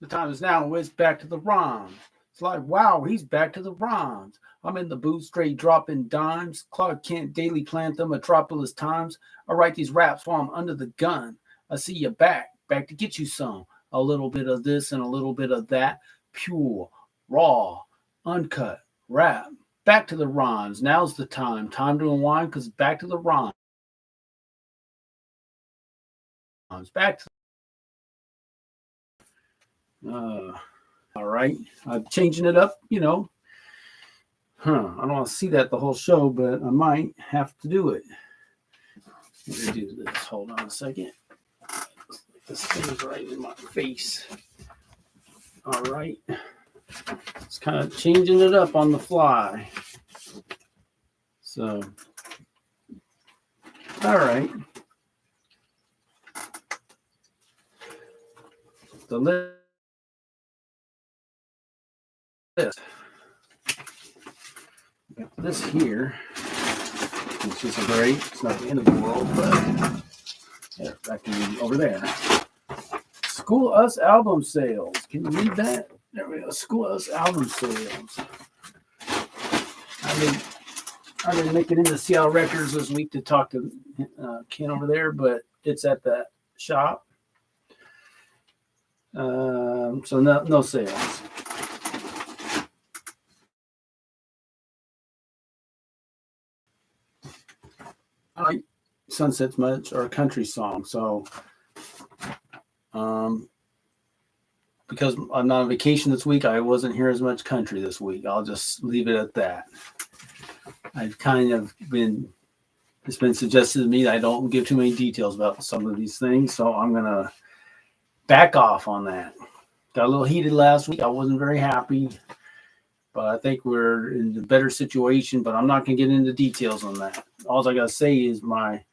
The time is now. It's back to the rhymes. It's like, wow, he's back to the rhymes. I'm in the booth, straight dropping dimes. Clark Kent, Daily Plant them, Metropolis Times. I write these raps while I'm under the gun. I see you back to get you some. A little bit of this and a little bit of that. Pure, raw, uncut rap. Back to the rhymes. Now's the time. Time to unwind because back to the rhymes. Back to all right. I'm changing it up, I don't want to see that the whole show, but I might have to do it. Let me do this. Hold on a second. This thing's right in my face. All right. It's kind of changing it up on the fly. So, all right. The list. Got this here. It's just great. It's not the end of the world, but there, that can be over there. School Us album sales. Can you read that? There we go. School Us album sales. I didn't make it into Seattle Records this week to talk to Ken over there, but it's at that shop. So no sales. I like Sunsets much or a country song. So, because I'm not on vacation this week, I wasn't here as much country this week. I'll just leave it at that. I've kind of it's been suggested to me that I don't give too many details about some of these things. So I'm going to back off on that. Got a little heated last week. I wasn't very happy, but I think we're in a better situation, but I'm not going to get into details on that. All I got to say is my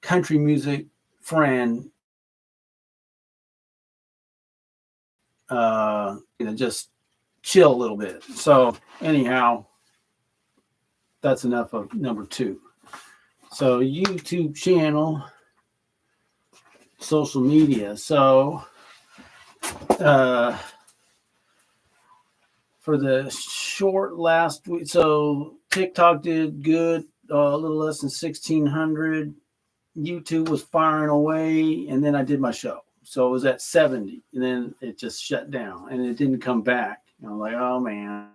country music friend, just chill a little bit. So anyhow, that's enough of number 2. So YouTube channel, social media. So, for the short last week, so TikTok did good, a little less than 1,600. YouTube was firing away, and then I did my show. So it was at 70, and then it just shut down, and it didn't come back. And I'm like, oh, man.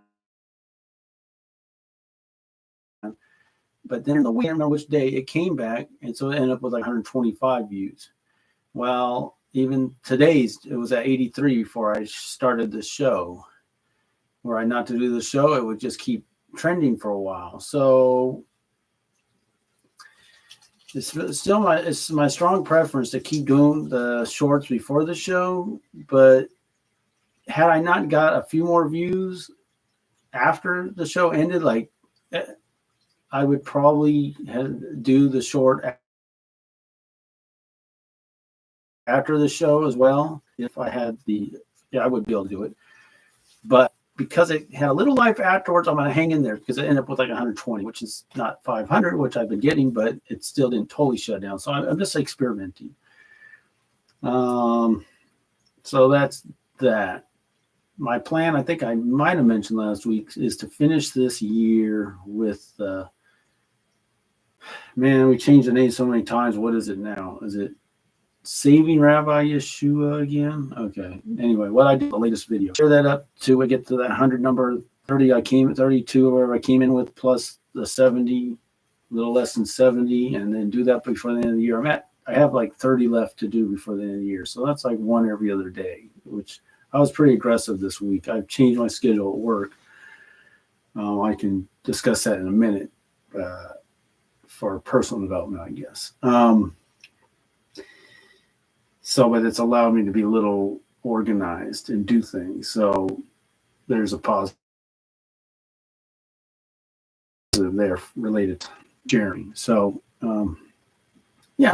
But then in the week, I don't remember which day, it came back, and so it ended up with like 125 views. Well, even today's, it was at 83 before I started the show. Were I not to do the show, it would just keep trending for a while. So it's still my strong preference to keep doing the shorts before the show. But had I not got a few more views after the show ended, like I would probably do the short after the show as well. If I had I would be able to do it. But because it had a little life afterwards, I'm going to hang in there because it ended up with like 120, which is not 500, which I've been getting, but it still didn't totally shut down. So I'm just experimenting. So that's that. My plan, I think I might have mentioned last week, is to finish this year with, we changed the name so many times. What is it now? Is it Saving Rabbi Yeshua again? Okay. Anyway, what I did the latest video. Share that up to we get to that 100 number. 32 or whatever I came in with, plus the 70, a little less than 70, and then do that before the end of the year. I have like 30 left to do before the end of the year. So that's like one every other day, which I was pretty aggressive this week. I've changed my schedule at work. I can discuss that in a minute for personal development, I guess. But it's allowed me to be a little organized and do things. So there's a positive there related to Jeremy. So, I'll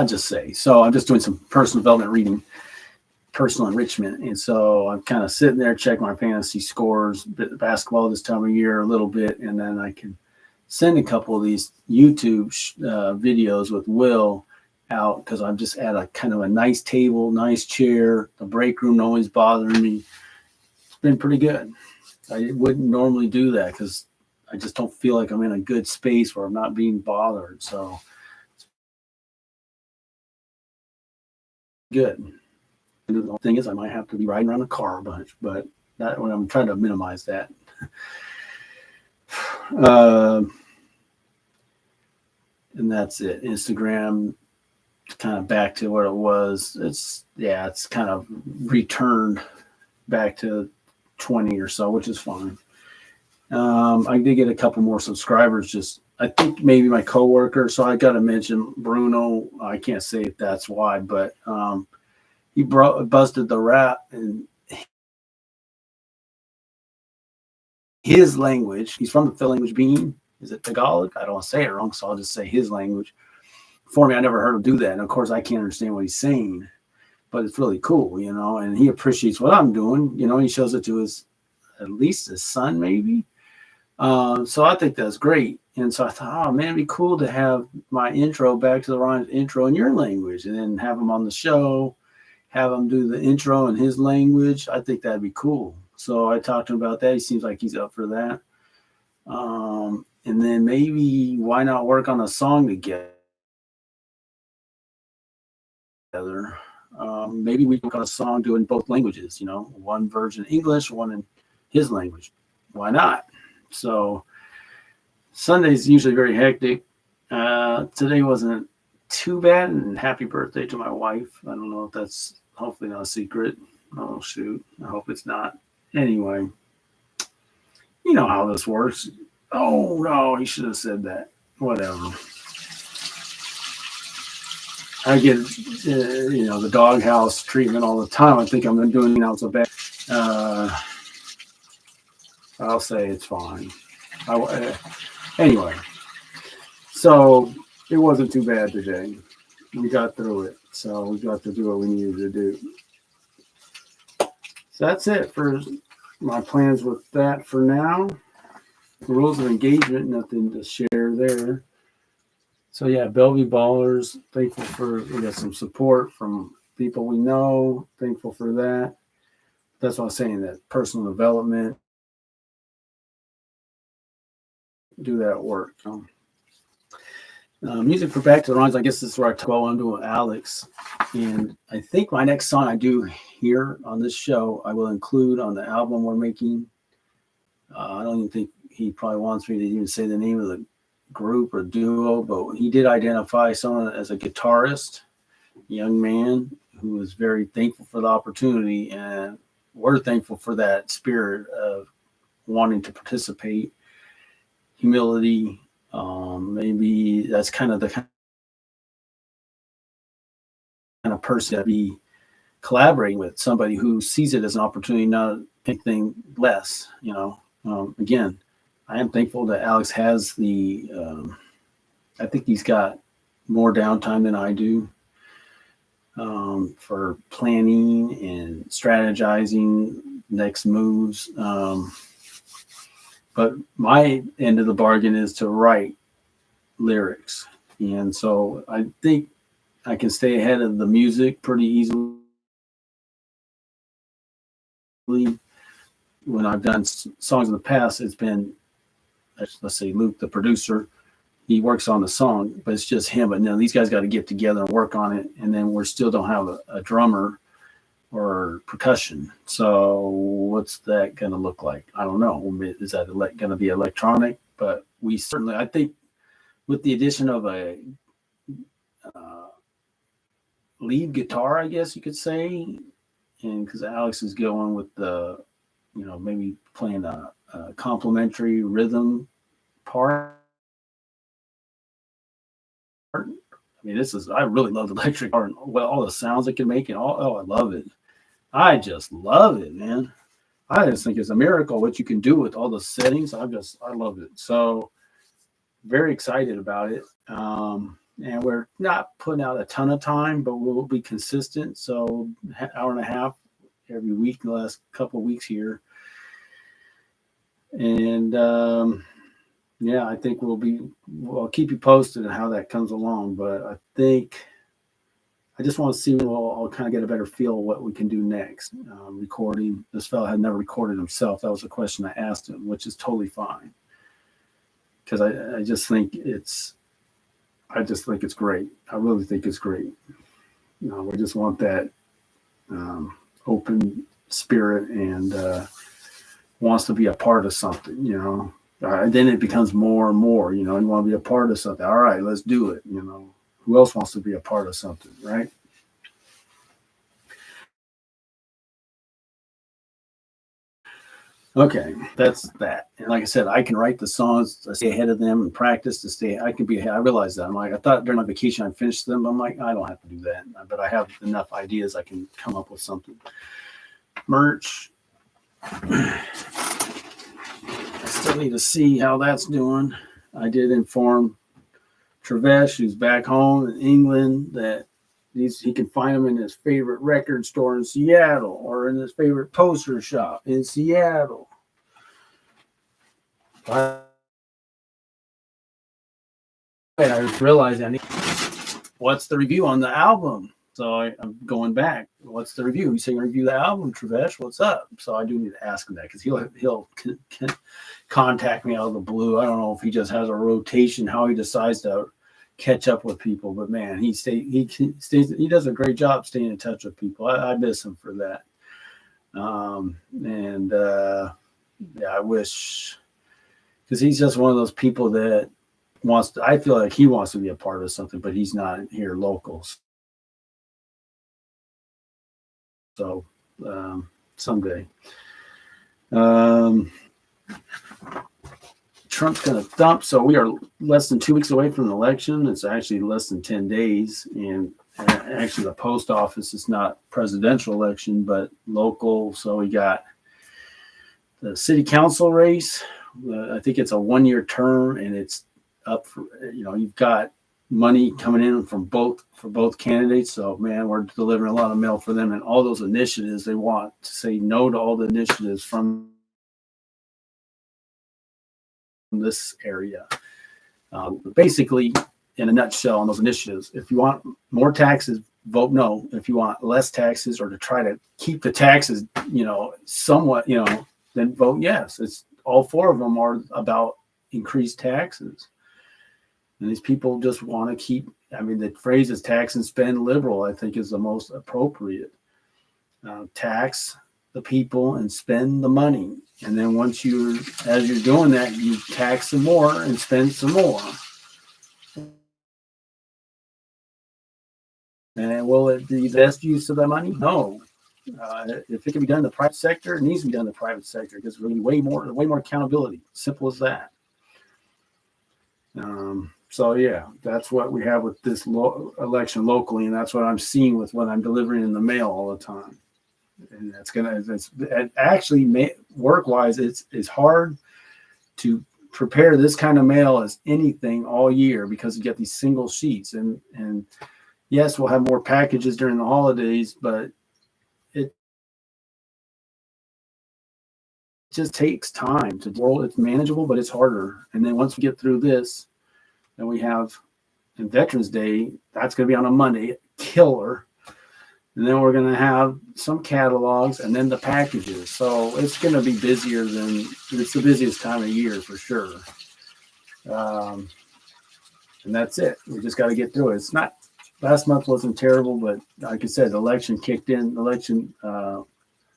just say. So I'm just doing some personal development reading, personal enrichment. And so I'm kind of sitting there, checking my fantasy scores, basketball this time of year a little bit, and then I can send a couple of these YouTube videos with Will out because I'm just at a kind of a nice table, nice chair. The break room always bothering me. been pretty good. I wouldn't normally do that because I just don't feel like I'm in a good space where I'm not being bothered. So good. And the thing is, I might have to be riding around the car a bunch, but that when I'm trying to minimize that. Uh, and that's it. Instagram, kind of back to what it was. It's kind of returned back to 20 or so, which is fine. I did get a couple more subscribers. Just I think maybe my coworker. So I got to mention Bruno. I can't say if that's why, but he busted the rap in his language. He's from the Phil language being. Is it Tagalog? I don't want to say it wrong, so I'll just say his language. For me, I never heard him do that. And of course, I can't understand what he's saying, but it's really cool, and he appreciates what I'm doing. He shows it to at least his son, maybe. So I think that's great. And so I thought, oh man, it'd be cool to have my intro, Back to the Rhymes intro in your language, and then have him on the show, have him do the intro in his language. I think that'd be cool. So I talked to him about that. He seems like he's up for that. And then maybe why not work on a song together? Maybe we can work on a song doing both languages, one version English, one in his language. Why not? So Sunday's usually very hectic. Today wasn't too bad, and happy birthday to my wife. I don't know if that's hopefully not a secret. Oh, shoot. I hope it's not. Anyway, you know how this works. Oh, no, he should have said that. Whatever. I get, the doghouse treatment all the time. I think I'm doing so bad. I'll say it's fine. Anyway, so it wasn't too bad today. We got through it. So we got to do what we needed to do. So that's it for my plans with that for now. The rules of engagement, nothing to share there. So yeah, Bellevue Ballers, thankful we got some support from people we know. Thankful for that. That's what I'm saying, that personal development. Do that work. Music for Back to the Rhymes, I guess this is where I go on to Alex. And I think my next song I do here on this show, I will include on the album we're making. I don't even think he probably wants me to even say the name of the group or duo, but he did identify someone as a guitarist, young man who was very thankful for the opportunity, and we're thankful for that spirit of wanting to participate, humility. Maybe that's kind of the kind of person to be collaborating with, somebody who sees it as an opportunity, not anything less. Again, I am thankful that Alex has I think he's got more downtime than I do for planning and strategizing next moves. But my end of the bargain is to write lyrics. And so I think I can stay ahead of the music pretty easily. When I've done songs in the past, it's been, let's say, Luke, the producer, he works on the song, but it's just him. But no, these guys got to get together and work on it. And then we still don't have a drummer or percussion. So what's that going to look like? I don't know. Is that going to be electronic? But we certainly, I think, with the addition of a lead guitar, I guess you could say, and because Alex is going with the, maybe playing a complementary rhythm part. I mean, I really love the electric guitar and all the sounds it can make, and I love it. I just love it, man. I just think it's a miracle what you can do with all the settings. I love it. So very excited about it. And we're not putting out a ton of time, but we'll be consistent. So hour and a half every week, the last couple of weeks here. And I think I'll keep you posted on how that comes along. But I think I just want to see. I'll kind of get a better feel of what we can do next. Recording. This fellow had never recorded himself. That was a question I asked him, which is totally fine. Because I just think it's great. I really think it's great. We just want that open spirit and wants to be a part of something. Then it becomes more and more. You want to be a part of something. All right, let's do it. Who else wants to be a part of something, right? Okay, that's that. And like I said, I can write the songs to stay ahead of them and practice to stay. I can be ahead. I realize that. I'm like, I thought during my vacation I'd finish them. I'm like, I don't have to do that. But I have enough ideas. I can come up with something. Merch. I still need to see how that's doing. I did inform Travesh, who's back home in England, that he can find them in his favorite record store in Seattle or in his favorite poster shop in Seattle. I just realized what's the review on the album? So I'm going back. What's the review? He's saying review the album, Travesh. What's up? So I do need to ask him that because he'll contact me out of the blue. I don't know if he just has a rotation, how he decides to catch up with people, but man, he does a great job staying in touch with people. I miss him for that. I wish, because he's just one of those people that I feel like he wants to be a part of something, but he's not here local. So someday. Trump's going to dump. So we are less than 2 weeks away from the election. It's actually less than 10 days. And actually the post office is not presidential election, but local. So we got the city council race. I think it's a 1-year term and it's up for, you've got money coming in for both candidates. So man, we're delivering a lot of mail for them and all those initiatives. They want to say no to all the initiatives from this area. Basically, in a nutshell, on those initiatives, if you want more taxes, vote no. If you want less taxes or to try to keep the taxes, somewhat, then vote yes. It's all 4 of them are about increased taxes. And these people just want to keep, the phrase is tax and spend liberal, I think is the most appropriate. Tax the people and spend the money. And then as you're doing that, you tax some more and spend some more. And will it be the best use of the money? No. If it can be done in the private sector, it needs to be done in the private sector because there's way more accountability. Simple as that. So yeah, that's what we have with this election locally, and that's what I'm seeing with what I'm delivering in the mail all the time. And work-wise, it's hard to prepare this kind of mail as anything all year because you get these single sheets. And yes, we'll have more packages during the holidays, but it just takes time to roll. It's manageable, but it's harder. And then once we get through this, then we have in Veterans Day, that's going to be on a Monday, killer. And then we're going to have some catalogs and then the packages. So it's going to be busier it's the busiest time of year for sure. And that's it. We just got to get through it. It's not, last month wasn't terrible, but like I said, the election kicked in.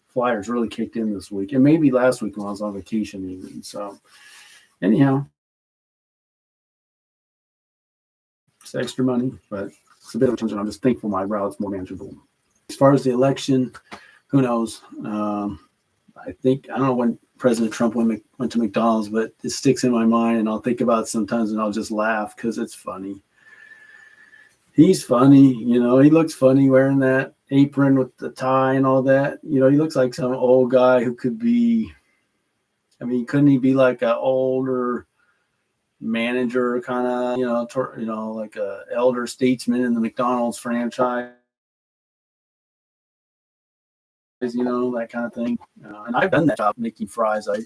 Flyers really kicked in this week. And maybe last week when I was on vacation even. So anyhow, it's extra money, but it's a bit of a challenge. I'm just thankful my route's more manageable. As far as the election, who knows? I don't know when President Trump went to McDonald's, but it sticks in my mind, and I'll think about it sometimes, and I'll just laugh because it's funny. He's funny, he looks funny wearing that apron with the tie and all that. He looks like some old guy who could be. Couldn't he be like an older manager, kind of, like a elder statesman in the McDonald's franchise? That kind of thing. And I've done that job making fries. I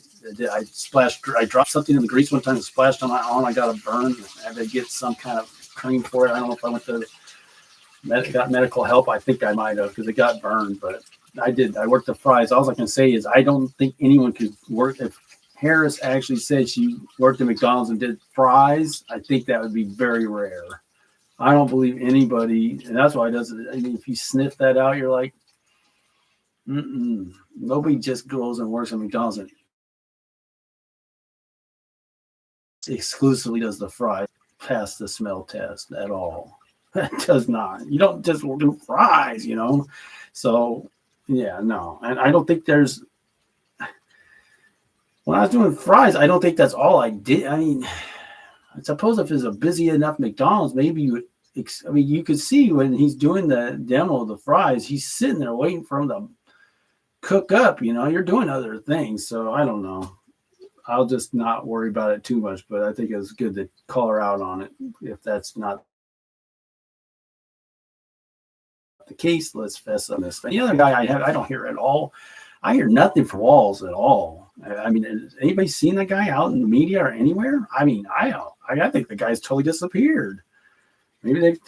dropped something in the grease one time and splashed on my arm. I got a burn. I had to get some kind of cream for it. I don't know if I went to got medical help. I think I might have because it got burned, but I did. I worked the fries. All I can say is I don't think anyone could work. If Harris actually said she worked at McDonald's and did fries, I think that would be very rare. I don't believe anybody, and that's why it doesn't. I mean, if you sniff that out, you're like, nobody just goes and works at McDonald's and exclusively does the fries pass the smell test at all. That does not. You don't just do fries, you know. So yeah, no, and I don't think there's. When I was doing fries, I don't think that's all I did. I mean, I suppose if it's a busy enough McDonald's, maybe you would. I mean, you could see when he's doing the demo of the fries, he's sitting there waiting for them to cook up. You know, you're doing other things, so I don't know. I'll just not worry about it too much. But I think it's good to call her out on it. If that's not the case, let's fess up this thing. The other guy I don't hear at all. I hear nothing from Walls at all. I mean, has anybody seen that guy out in the media or anywhere? I mean, I think the guy's totally disappeared. Maybe they've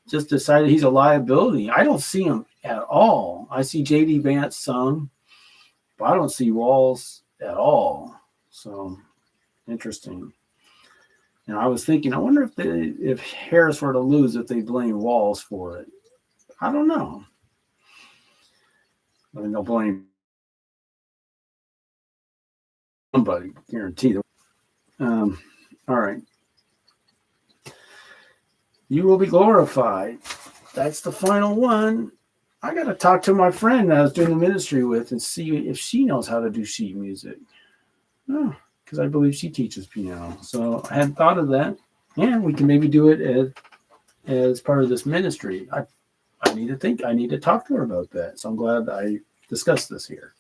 just decided he's a liability. I don't see him at all. I see J.D. Vance some, but I don't see Walls at all. So interesting. And I was thinking, I wonder if Harris were to lose, if they blame Walls for it. I don't know. I mean, they'll blame somebody, guaranteed. All right. You will be glorified. That's the final one. I got to talk to my friend that I was doing the ministry with and see if she knows how to do sheet music. Oh, because I believe she teaches piano. So I hadn't thought of that. Yeah, we can maybe do it as part of this ministry. I need to talk to her about that. So I'm glad I discussed this here.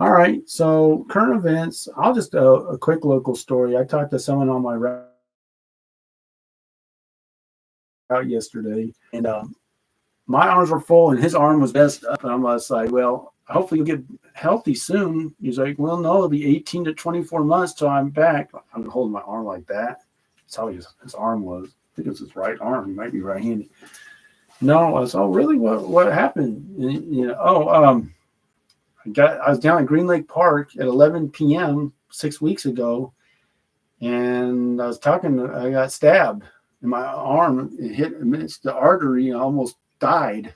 All right. So current events. I'll just a quick local story. I talked to someone on my route yesterday, and my arms were full, and his arm was messed up. And I'm like, well, hopefully you'll get healthy soon. He's like, well, no, it'll be 18 to 24 months till I'm back. I'm holding my arm like that. That's how his arm was. I think it was his right arm. He might be right-handed. No, I was, oh, really? What happened? And, you know, I was down at Green Lake Park at 11 p.m. 6 weeks ago, and I got stabbed in my arm. It hit amidst the artery and I almost died.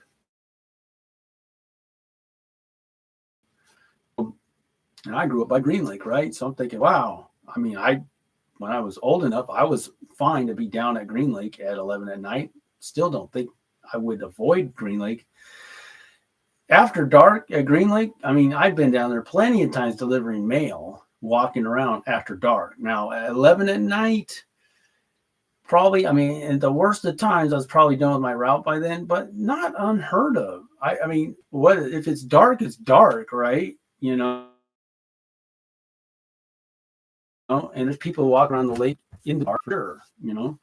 And I grew up by Green Lake, right? So I'm thinking, wow. I mean, when I was old enough, I was fine to be down at Green Lake at 11 at night. Still don't think I would avoid Green Lake. After dark at Green Lake, I mean, I've been down there plenty of times delivering mail, walking around after dark. Now, at 11 at night, probably, I mean, in the worst of times, I was probably done with my route by then, but not unheard of. I mean, what if it's dark, it's dark, right? You know? And there's people walking around the lake in the dark, sure, you know?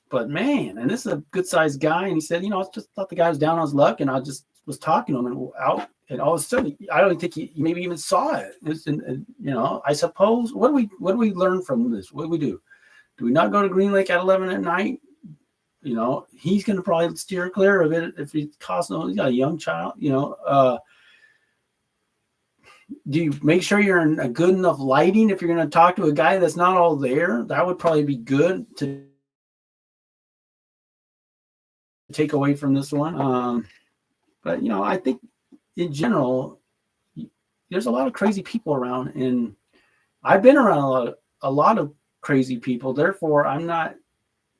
But man, and this is a good sized guy. And he said, you know, I just thought the guy was down on his luck, and I just was talking to him and out. And all of a sudden, I don't think he maybe even saw it. And, you know, I suppose, what do we learn from this? What do we do? Do we not go to Green Lake at 11 at night? You know, he's going to probably steer clear of it if he's got a young child, you know. Do you make sure you're in a good enough lighting if you're going to talk to a guy that's not all there? That would probably be good to take away from this one. But, you know, I think in general, there's a lot of crazy people around, and I've been around a lot of crazy people. Therefore, I'm not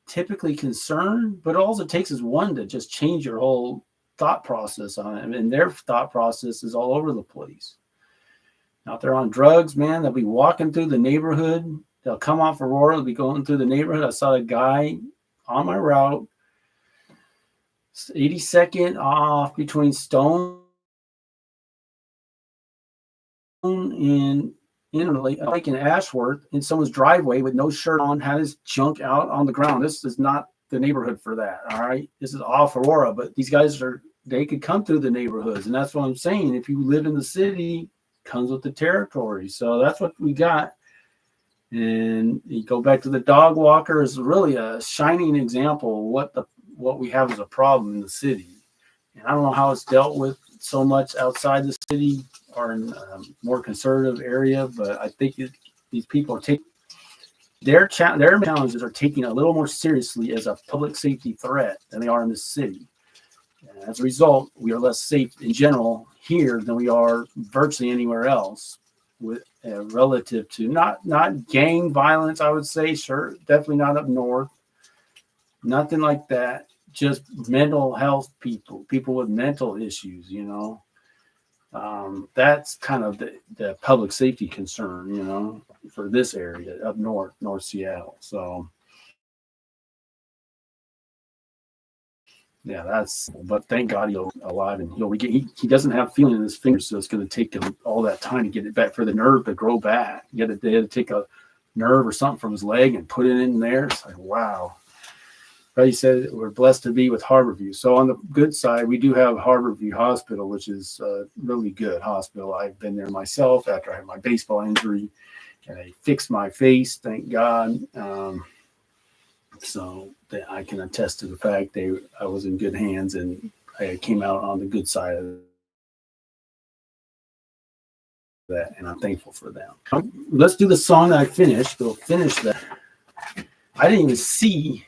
typically concerned, but all it takes is one to just change your whole thought process on it. And their thought process is all over the place. Out there on drugs, man, they'll be walking through the neighborhood. They'll come off Aurora, they'll be going through the neighborhood. I saw a guy on my route, 82nd off between Stone and like in Ashworth, in someone's driveway with no shirt on, had his junk out on the ground. This is not the neighborhood for that. All right. This is off Aurora, but these guys they could come through the neighborhoods. And that's what I'm saying. If you live in the city, comes with the territory. So that's what we got. And you go back to the dog walker is really a shining example of what what we have as a problem in the city. And I don't know how it's dealt with so much outside the city or in a more conservative area, but I think these people are taking their challenges are taking a little more seriously as a public safety threat than they are in the city. And as a result, we are less safe in general here than we are virtually anywhere else, with relative to not gang violence. I would say, sure, definitely not up north, nothing like that. Just mental health people with mental issues. That's kind of the public safety concern, for this area up north, North Seattle. So, yeah, but thank God he's alive and he doesn't have feeling in his fingers, so it's going to take him all that time to get it back, for the nerve to grow back. They had to take a nerve or something from his leg and put it in there. It's like, wow. But he said we're blessed to be with Harborview. So on the good side, we do have Harborview Hospital, which is a really good hospital. I've been there myself after I had my baseball injury, and they fixed my face, thank God. So that I can attest to the fact I was in good hands, and I came out on the good side of that, and I'm thankful for them. Let's do the song that I finished. We'll finish that. I didn't even see.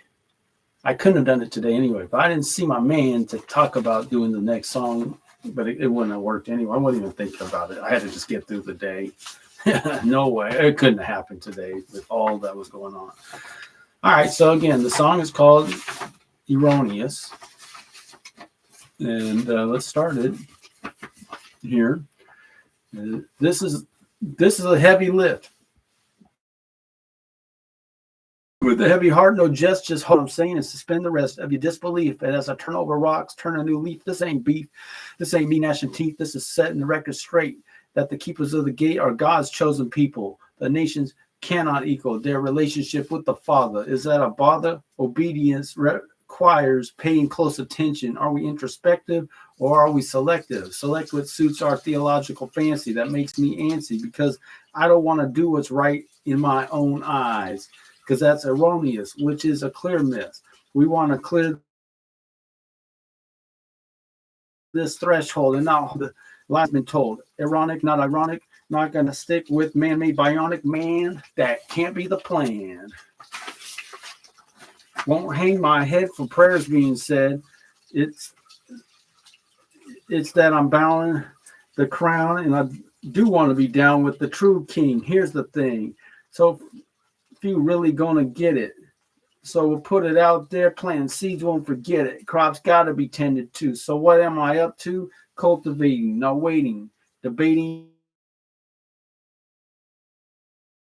I couldn't have done it today anyway, but I didn't see my man to talk about doing the next song, but it wouldn't have worked anyway. I wasn't even thinking about it. I had to just get through the day. No way. It couldn't have happened today with all that was going on. All right. So again, the song is called Erroneous. And let's start it here. This is a heavy lift. With a heavy heart, no jest, just hold. I'm saying is suspend the rest of your disbelief. And as I turn over rocks, turn a new leaf. This ain't beef. This ain't me gnashing teeth. This is setting the record straight that the keepers of the gate are God's chosen people. The nations cannot equal their relationship with the Father. Is that a bother? Obedience requires paying close attention. Are we introspective or are we selective? Select what suits our theological fancy. That makes me antsy because I don't want to do what's right in my own eyes, because that's erroneous, which is a clear myth. We want to clear this threshold and not the lies been told. Ironic, not ironic, not going to stick with man-made bionic. Man, that can't be the plan. Won't hang my head for prayers being said. It's that I'm bowing the crown, and I do want to be down with the true king. Here's the thing. So few really gonna get it. So we'll put it out there. Planting seeds, won't forget it. Crops gotta be tended to. So what am I up to? Cultivating, not waiting, debating,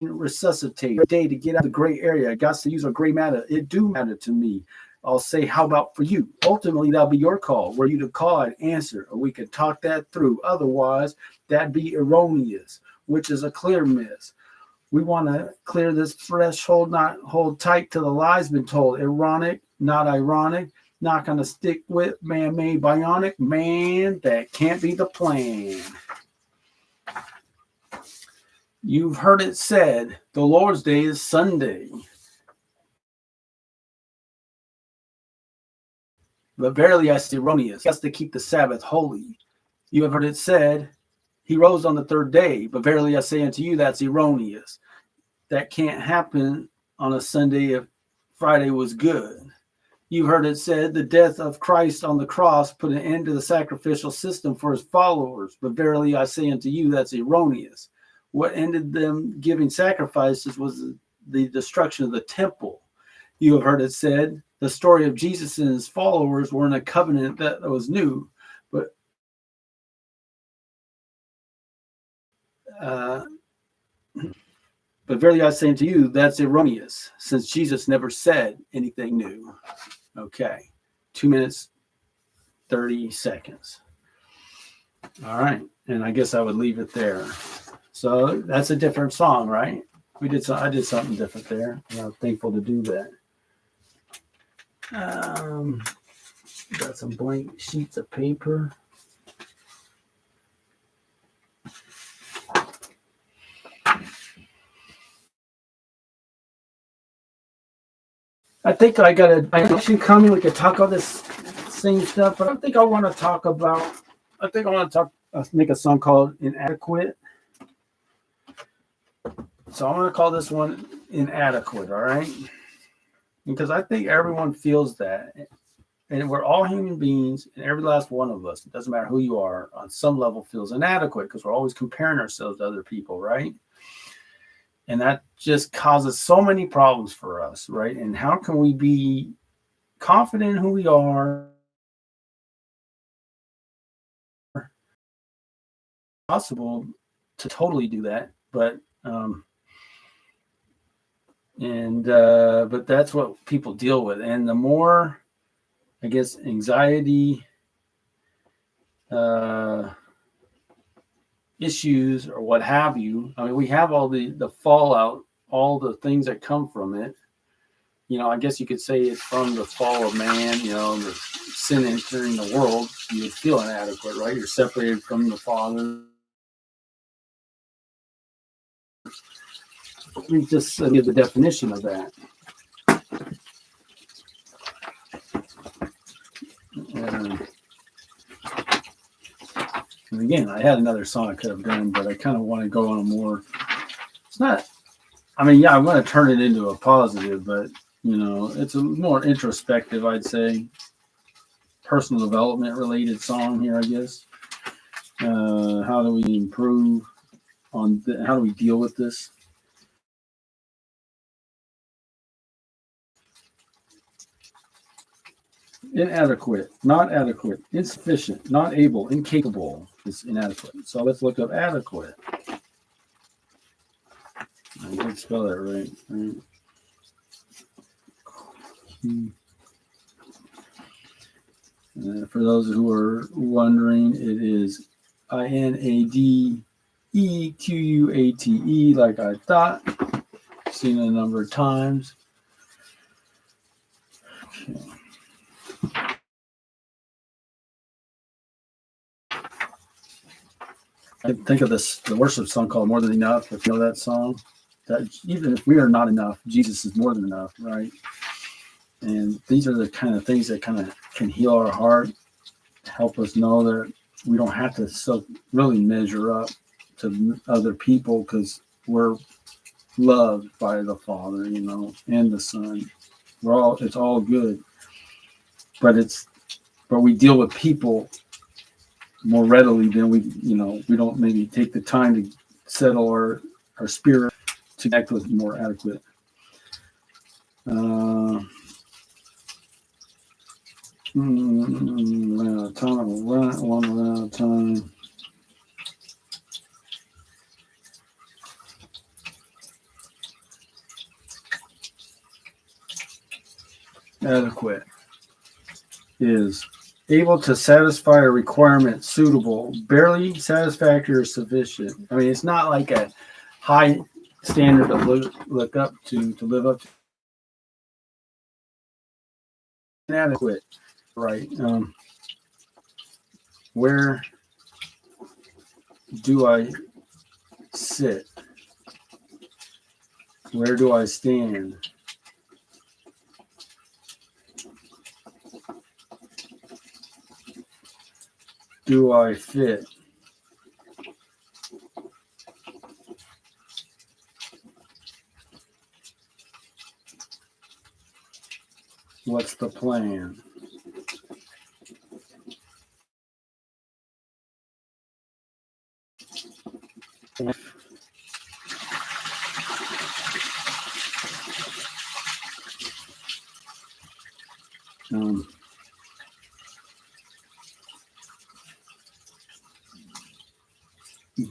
resuscitate. Day to get out of the gray area. I got to use a gray matter. It do matter to me. I'll say, how about for you? Ultimately, that'll be your call. Were you to call and answer, or we could talk that through. Otherwise, that'd be erroneous, which is a clear miss. We want to clear this threshold, not hold tight to the lies been told. Ironic, not ironic, not going to stick with man-made bionic. Man, that can't be the plan. You've heard it said, the Lord's Day is Sunday. But verily I say erroneous. He has to keep the Sabbath holy. You have heard it said, he rose on the third day. But verily I say unto you, that's erroneous. That can't happen on a Sunday if Friday was good. You heard it said, the death of Christ on the cross put an end to the sacrificial system for his followers. But verily I say unto you, that's erroneous. What ended them giving sacrifices was the destruction of the temple. You have heard it said, the story of Jesus and his followers were in a covenant that was new. But verily I say unto you, that's erroneous, since Jesus never said anything new. Okay, 2 minutes, 30 seconds. All right, and I guess I would leave it there. So that's a different song, right? I did something different there, and I'm thankful to do that. Got some blank sheets of paper. I think I got a direction coming. We could talk all this same stuff, but I think I want to talk about. I think I want to make a song called "Inadequate." So I'm going to call this one "Inadequate." All right, because I think everyone feels that, and we're all human beings, and every last one of us, it doesn't matter who you are, on some level feels inadequate because we're always comparing ourselves to other people, right? And that just causes so many problems for us, right? And how can we be confident in who we are? Possible to totally do that, but but that's what people deal with, and the more, I guess, anxiety issues or what have you. I mean, we have all the fallout, all the things that come from it. I guess you could say it's from the fall of man, the sin entering the world. You would feel inadequate, right? You're separated from the Father. Let me just give the definition of that. And again, I had another song I could have done, but I kind of want to go on a more. It's not. I mean, yeah, I want to turn it into a positive, but it's a more introspective, I'd say, personal development related song here, I guess. How do we improve on? How do we deal with this? Inadequate, not adequate, insufficient, not able, incapable is inadequate. So let's look up adequate. I did spell that right. For those who are wondering, it is INADEQUATE, like I thought. Seen it a number of times. Okay. I think of the worship song called "More Than Enough." If you know that song, that even if we are not enough, Jesus is more than enough, right? And these are the kind of things that kind of can heal our heart, help us know that we don't have to really measure up to other people because we're loved by the Father, and the Son. It's all good, but we deal with people more readily than we don't maybe take the time to settle our spirit to act with more adequate. One at a time. Adequate is able to satisfy a requirement, suitable, barely satisfactory or sufficient. I mean, it's not like a high standard to look up to live up to. Inadequate, right? Where do I sit? Where do I stand? Do I fit? What's the plan?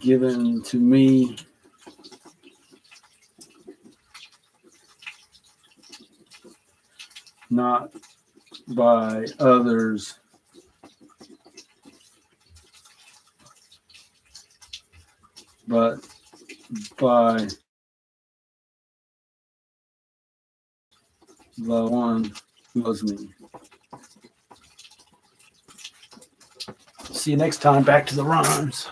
Given to me not by others, but by the one who loves me. See you next time. Back to the rhymes.